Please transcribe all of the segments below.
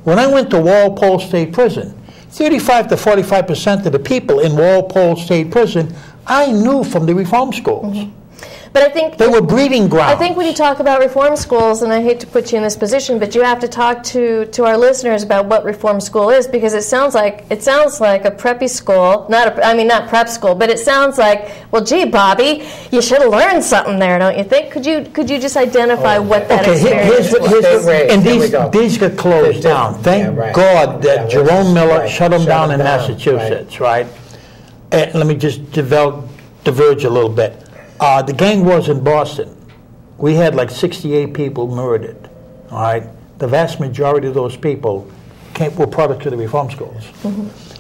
When I went to Walpole State Prison, 35 to 45% of the people in Walpole State Prison I knew from the reform schools. But I think they were breeding grounds. I think when you talk about reform schools, and I hate to put you in this position, but you have to talk to our listeners about what reform school is, because it sounds like a preppy school, not prep school, but it sounds like, well, gee, Bobby, you should have learned something there, don't you think? Could you just identify what that experience was? And these got closed down. Thank God that Jerome Miller shut them down in Massachusetts, right? And let me just diverge a little bit. The gang wars in Boston, we had like 68 people murdered, all right? The vast majority of those people were products of the reform schools.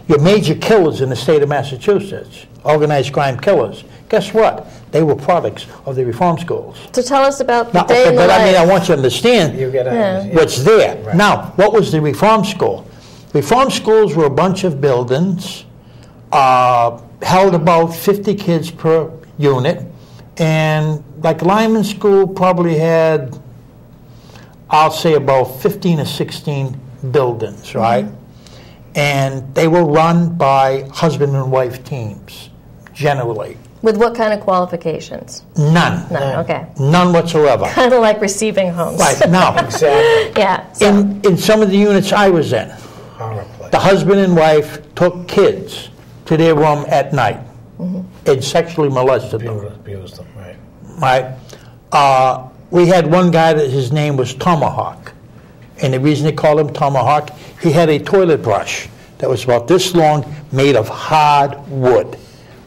Your major killers in the state of Massachusetts, organized crime killers, guess what? They were products of the reform schools. So tell us about the day in the life. I mean, I want you to understand what's there. Right. Now, what was the reform school? Reform schools were a bunch of buildings, held about 50 kids per unit. And like Lyman School probably had, I'll say about 15 or 16 buildings, right? And they were run by husband and wife teams, generally. With what kind of qualifications? None. Okay. None whatsoever. Kind of like receiving homes. Right, now. Exactly. Yeah. So. In some of the units I was in, the husband and wife took kids to their room at night. And sexually molested them. Abused them, right. Right. We had one guy that his name was Tomahawk. And the reason they called him Tomahawk, he had a toilet brush that was about this long, made of hard wood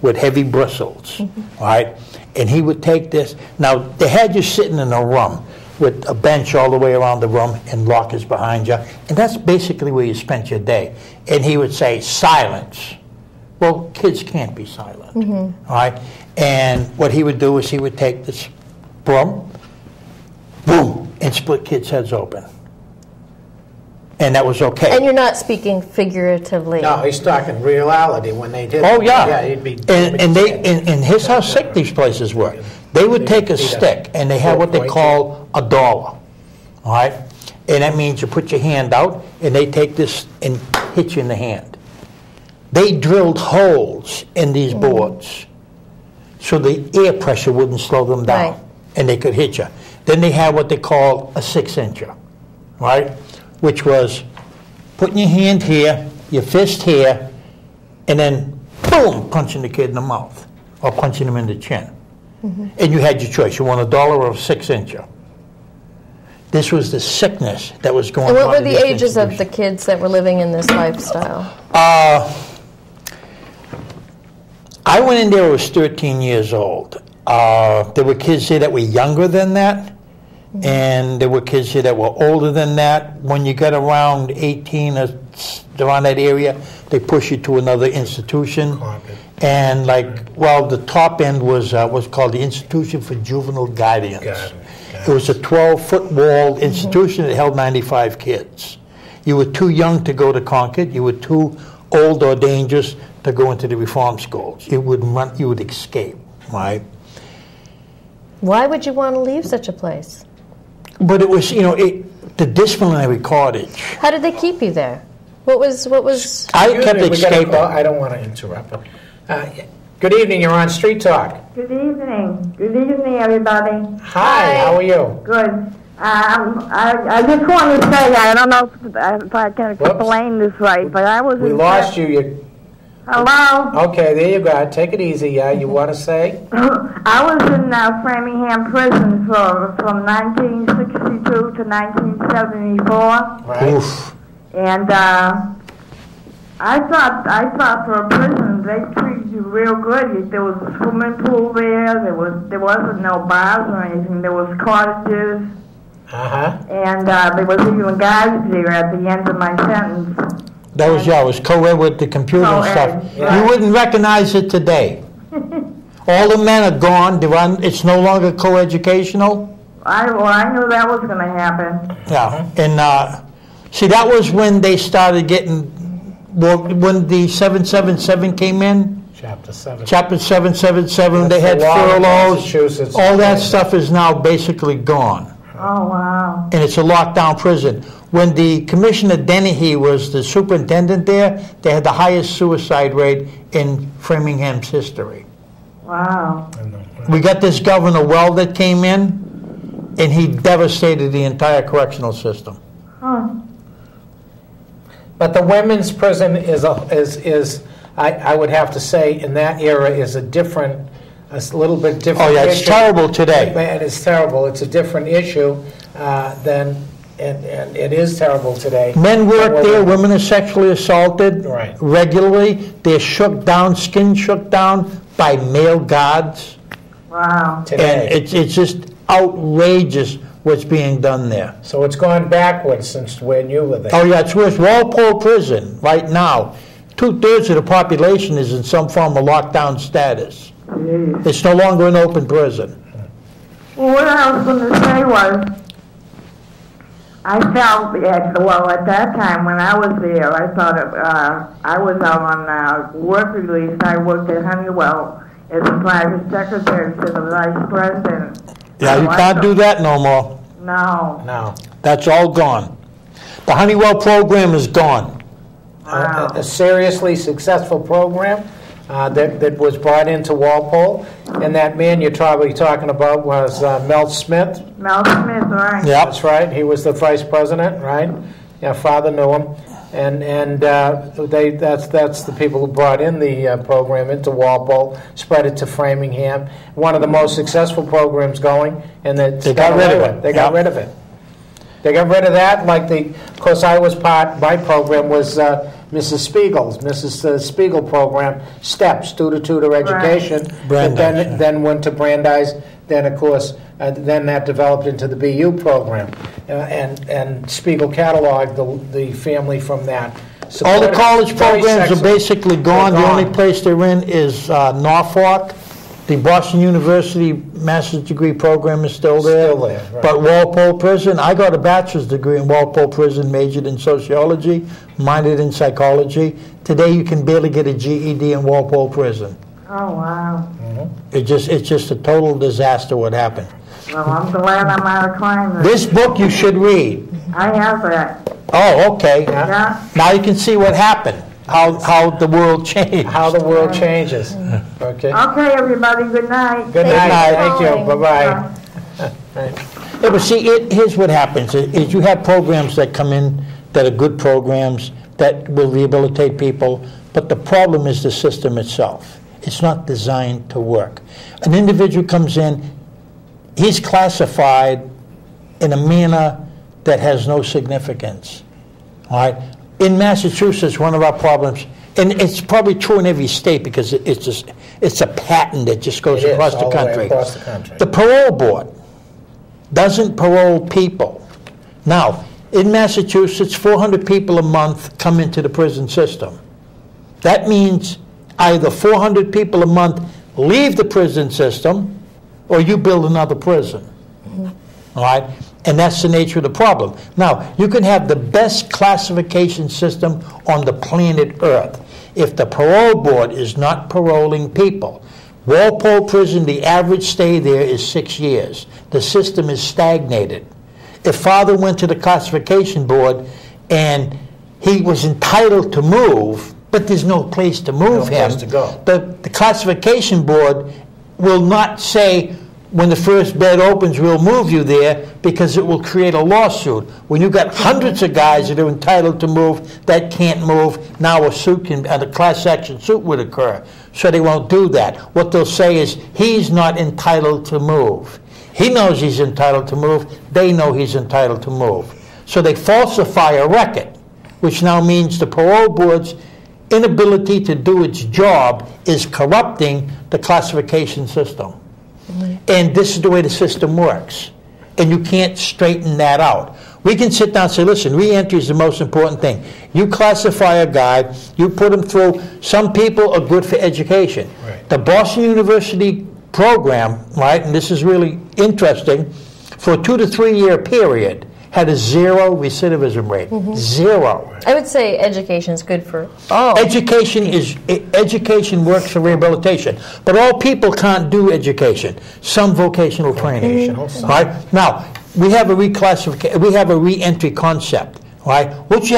with heavy bristles. Right? And he would take this. Now, they had you sitting in a room with a bench all the way around the room and lockers behind you. And that's basically where you spent your day. And he would say, silence. Well, kids can't be silent, all right? And what he would do is he would take this broom, boom, and split kids' heads open. And that was okay. And you're not speaking figuratively. No, he's talking reality when they did. Oh, yeah. Yeah, he'd be. And here's how sick these places were. They would take a stick, and they had what they call a dollar, all right? And that means you put your hand out, and they take this and hit you in the hand. They drilled holes in these boards so the air pressure wouldn't slow them down, and they could hit you. Then they had what they call a 6-incher, right? Which was putting your hand here, your fist here, and then, boom, punching the kid in the mouth or punching him in the chin. And you had your choice. You want $1 or a 6-incher. This was the sickness that was going on. And what were the ages of the kids that were living in this lifestyle? I went in there, I was 13 years old. There were kids there that were younger than that, and there were kids here that were older than that. When you got around 18 or around that area, they push you to another institution. And the top end was called the Institution for Juvenile Guardians. It was a 12-foot walled institution that held 95 kids. You were too young to go to Concord. You were too old or dangerous to go into the reform schools. You would escape, right? Why would you want to leave such a place? But it was, the disciplinary cottage. How did they keep you there? What was? I kept escaping. I don't want to interrupt. Good evening. You're on Street Talk. Good evening. Good evening, everybody. Hi. How are you? Good. I just want to say, I don't know if I can explain this right, but I was. We lost you. Hello? Okay, there you go. Take it easy, yeah. You want to say? I was in Framingham prison from 1962 to 1974. Right. Oof. And I thought for a prison they treated you real good. There was a swimming pool there. There wasn't no bars or anything. There was cottages. And there was even guys there at the end of my sentence. That was, it was co-ed with the computer and stuff. Right. You wouldn't recognize it today. All the men are gone. It's no longer co-educational. I knew that was going to happen. Yeah, and see, that was when they started getting, when the 777 came in. Chapter 7. Chapter 777, they had furloughs. All that stuff is now basically gone. Oh, wow. And it's a lockdown prison. when the Commissioner Dennehy was the superintendent there, they had the highest suicide rate in Framingham's history. Wow. We got this Governor Well that came in, and he devastated the entire correctional system. Huh. But the women's prison is I would have to say, in that era, is a little bit different. Oh yeah, it's issue. terrible today. And it's terrible. It's a different issue than, and it is terrible today. Men work there, women are sexually assaulted Right. regularly. They're shook down, skin shook down by male guards. Wow. Today. And it's just outrageous what's being done there. So it's gone backwards since when you were there. Oh yeah, it's worse. Walpole Prison, right now, 2/3 of the population is in some form of lockdown status. Jeez. It's no longer an open prison. Well, what I was going to say was, I felt at that time when I was there, I thought I was out on work release. I worked at Honeywell as a private secretary to the vice president. Yeah, you can't do that no more. No. No. That's all gone. The Honeywell program is gone. Wow. A seriously successful program that was brought into Walpole, and that man you're probably talking about was Mel Smith. Mel Smith, right? Yep. That's right. He was the vice president, right? Yeah, father knew him, and that's the people who brought in the program into Walpole, spread it to Framingham. One of the most successful programs going, and They got rid of it. They got rid of it. They got rid of that. Of course, I was my program was Mrs. Spiegel program, STEP, student-tutor education. Brandeis, That then went to Brandeis. Then, of course, then that developed into the BU program, and Spiegel cataloged the family from that. All the college Very programs are sexy. basically gone. They're The only gone. place they're in is Norfolk. The Boston University master's degree program is still there. Still there, right. But Walpole Prison, I got a bachelor's degree in Walpole Prison, majored in sociology, minored in psychology. Today you can barely get a GED in Walpole Prison. Oh, wow. It's just a total disaster what happened. Well, I'm glad I'm out of crime. This book you should read. I have that. Oh, okay. Yeah. Now you can see what happened, how the world changed. How the world changes. Okay. Okay, everybody, good night. Good Thank night. you. Thank you. Calling. Bye-bye. Yeah, but see, here's what happens, is you have programs that come in that are good programs that will rehabilitate people, but the problem is the system itself. It's not designed to work. An individual comes in, he's classified in a manner that has no significance. All right? In Massachusetts, one of our problems, and it's probably true in every state because it's a pattern that just goes It is, across the all the way country. across the country. The parole board doesn't parole people. Now, in Massachusetts, 400 people a month come into the prison system. That means either 400 people a month leave the prison system or you build another prison. All right? And that's the nature of the problem. Now, you can have the best classification system on the planet Earth. If the parole board is not paroling people, Walpole Prison, the average stay there is 6 years. The system is stagnated. If father went to the classification board and he was entitled to move, but there's no place to move him, place to go. the classification board will not say, when the first bed opens, we'll move you there, because it will create a lawsuit. When you've got hundreds of guys that are entitled to move that can't move, now a class action suit would occur. So they won't do that. What they'll say is, he's not entitled to move. He knows he's entitled to move. They know he's entitled to move. So they falsify a record, which now means the parole board's inability to do its job is corrupting the classification system. And this is the way the system works. And you can't straighten that out. We can sit down and say, listen, re-entry is the most important thing. You classify a guy, you put him through. Some people are good for education. Right. The Boston University program, right, and this is really interesting, for a 2 to 3 year period, had a 0 recidivism rate. 0. I would say education is good for all. Education works for rehabilitation, but all people can't do education. Some vocational training. Vocational, some. Right now, we have a re-entry concept. right? What you